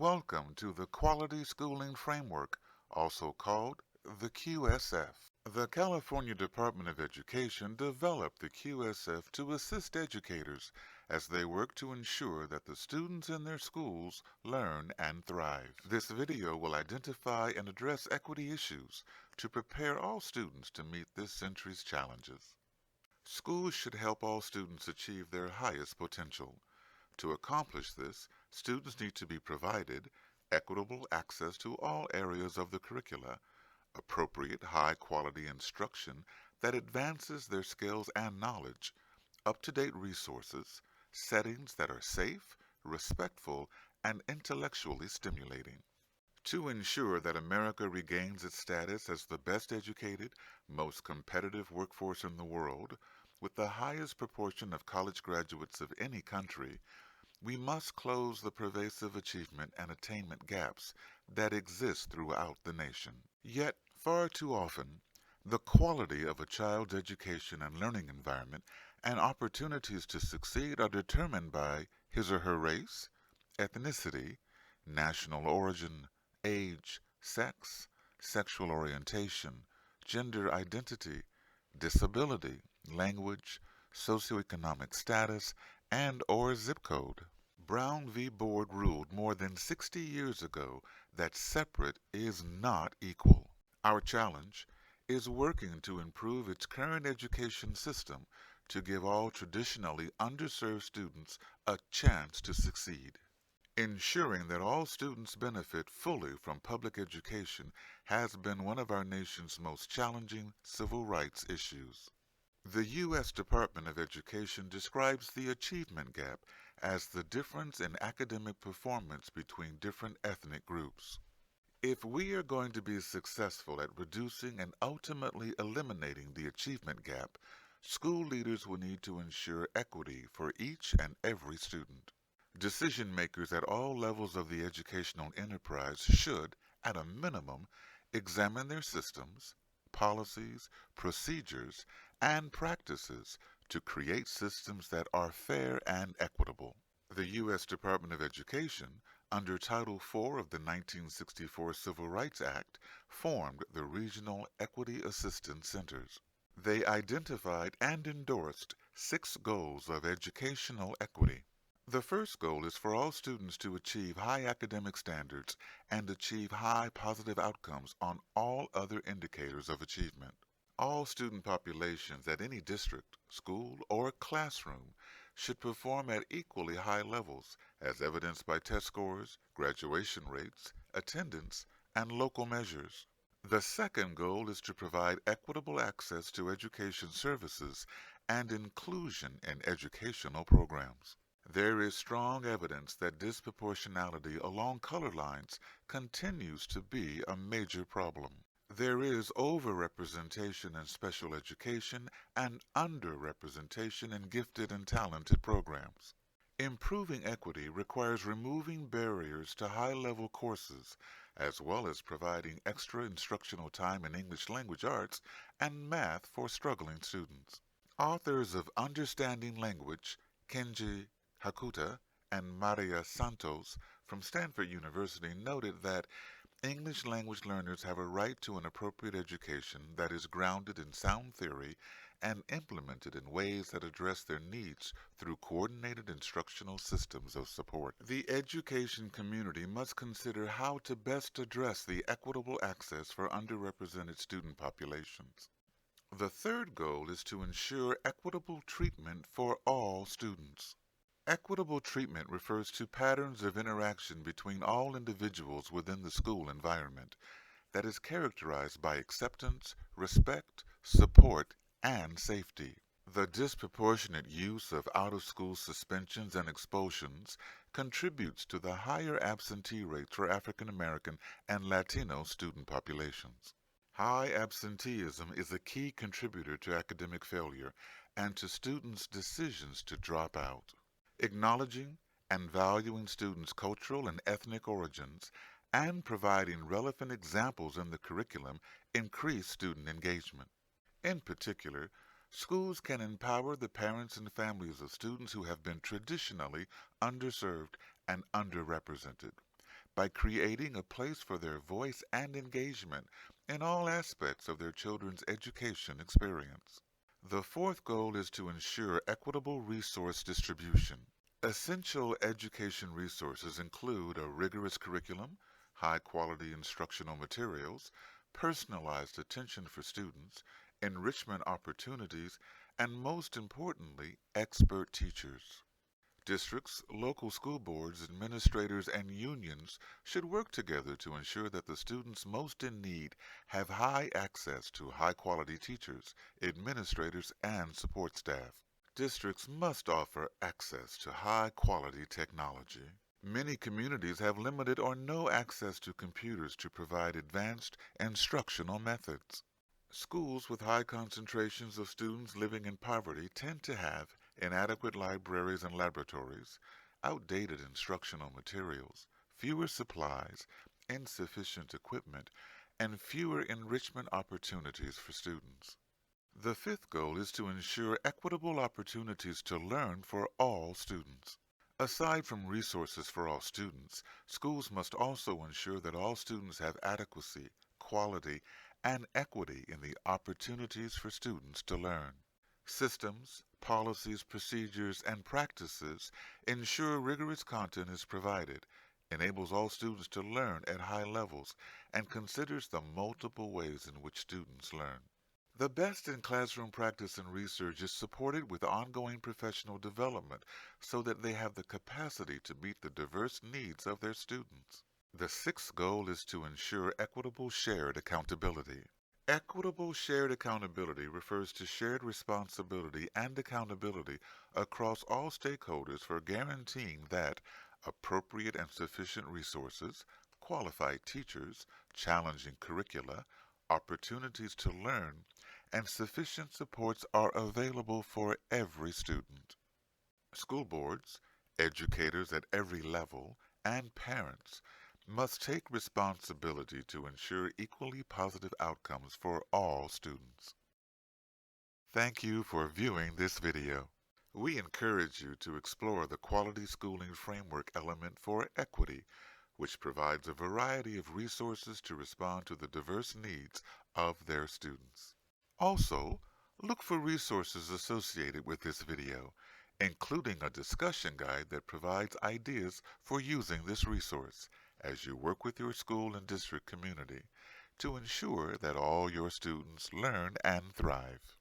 Welcome to the Quality Schooling Framework, also called the QSF. The California Department of Education developed the QSF to assist educators as they work to ensure that the students in their schools learn and thrive. This video will identify and address equity issues to prepare all students to meet this century's challenges. Schools should help all students achieve their highest potential. To accomplish this, students need to be provided equitable access to all areas of the curricula, appropriate high-quality instruction that advances their skills and knowledge, up-to-date resources, settings that are safe, respectful, and intellectually stimulating. To ensure that America regains its status as the best educated, most competitive workforce in the world, with the highest proportion of college graduates of any country, we must close the pervasive achievement and attainment gaps that exist throughout the nation. Yet, far too often, the quality of a child's education and learning environment and opportunities to succeed are determined by his or her race, ethnicity, national origin, age, sex, sexual orientation, gender identity, disability, language, socioeconomic status, and/or zip code. Brown v. Board ruled more than 60 years ago that separate is not equal. Our challenge is working to improve its current education system to give all traditionally underserved students a chance to succeed. Ensuring that all students benefit fully from public education has been one of our nation's most challenging civil rights issues. The U.S. Department of Education describes the achievement gap as the difference in academic performance between different ethnic groups. If we are going to be successful at reducing and ultimately eliminating the achievement gap, school leaders will need to ensure equity for each and every student. Decision makers at all levels of the educational enterprise should, at a minimum, examine their systems, policies, procedures, and practices to create systems that are fair and equitable. The U.S. Department of Education, under Title IV of the 1964 Civil Rights Act, formed the Regional Equity Assistance Centers. They identified and endorsed 6 goals of educational equity. The first goal is for all students to achieve high academic standards and achieve high positive outcomes on all other indicators of achievement. All student populations at any district, school, or classroom should perform at equally high levels, as evidenced by test scores, graduation rates, attendance, and local measures. The second goal is to provide equitable access to education services and inclusion in educational programs. There is strong evidence that disproportionality along color lines continues to be a major problem. There is overrepresentation in special education and underrepresentation in gifted and talented programs. Improving equity requires removing barriers to high-level courses, as well as providing extra instructional time in English language arts and math for struggling students. Authors of Understanding Language, Kenji Hakuta and Maria Santos from Stanford University noted that English language learners have a right to an appropriate education that is grounded in sound theory and implemented in ways that address their needs through coordinated instructional systems of support. The education community must consider how to best address the equitable access for underrepresented student populations. The third goal is to ensure equitable treatment for all students. Equitable treatment refers to patterns of interaction between all individuals within the school environment that is characterized by acceptance, respect, support, and safety. The disproportionate use of out-of-school suspensions and expulsions contributes to the higher absentee rates for African American and Latino student populations. High absenteeism is a key contributor to academic failure and to students' decisions to drop out. Acknowledging and valuing students' cultural and ethnic origins and providing relevant examples in the curriculum increase student engagement. In particular, schools can empower the parents and families of students who have been traditionally underserved and underrepresented. by creating a place for their voice and engagement in all aspects of their children's education experience. The fourth goal is to ensure equitable resource distribution. Essential education resources include a rigorous curriculum, high-quality instructional materials, personalized attention for students, enrichment opportunities, and most importantly, expert teachers. Districts, local school boards, administrators, and unions should work together to ensure that the students most in need have high access to high-quality teachers, administrators, and support staff. Districts must offer access to high-quality technology. Many communities have limited or no access to computers to provide advanced instructional methods. Schools with high concentrations of students living in poverty tend to have inadequate libraries and laboratories, outdated instructional materials, fewer supplies, insufficient equipment, and fewer enrichment opportunities for students. The fifth goal is to ensure equitable opportunities to learn for all students. Aside from resources for all students, schools must also ensure that all students have adequacy, quality, and equity in the opportunities for students to learn. Systems, policies, procedures, and practices ensure rigorous content is provided, enables all students to learn at high levels, and considers the multiple ways in which students learn. The best in classroom practice and research is supported with ongoing professional development so that they have the capacity to meet the diverse needs of their students. The sixth goal is to ensure equitable shared accountability. Equitable shared accountability refers to shared responsibility and accountability across all stakeholders for guaranteeing that appropriate and sufficient resources, qualified teachers, challenging curricula, opportunities to learn, and sufficient supports are available for every student. School boards, educators at every level, and parents must take responsibility to ensure equally positive outcomes for all students. Thank you for viewing this video. We encourage you to explore the Quality Schooling Framework element for equity, which provides a variety of resources to respond to the diverse needs of their students. Also, look for resources associated with this video, including a discussion guide that provides ideas for using this resource as you work with your school and district community to ensure that all your students learn and thrive.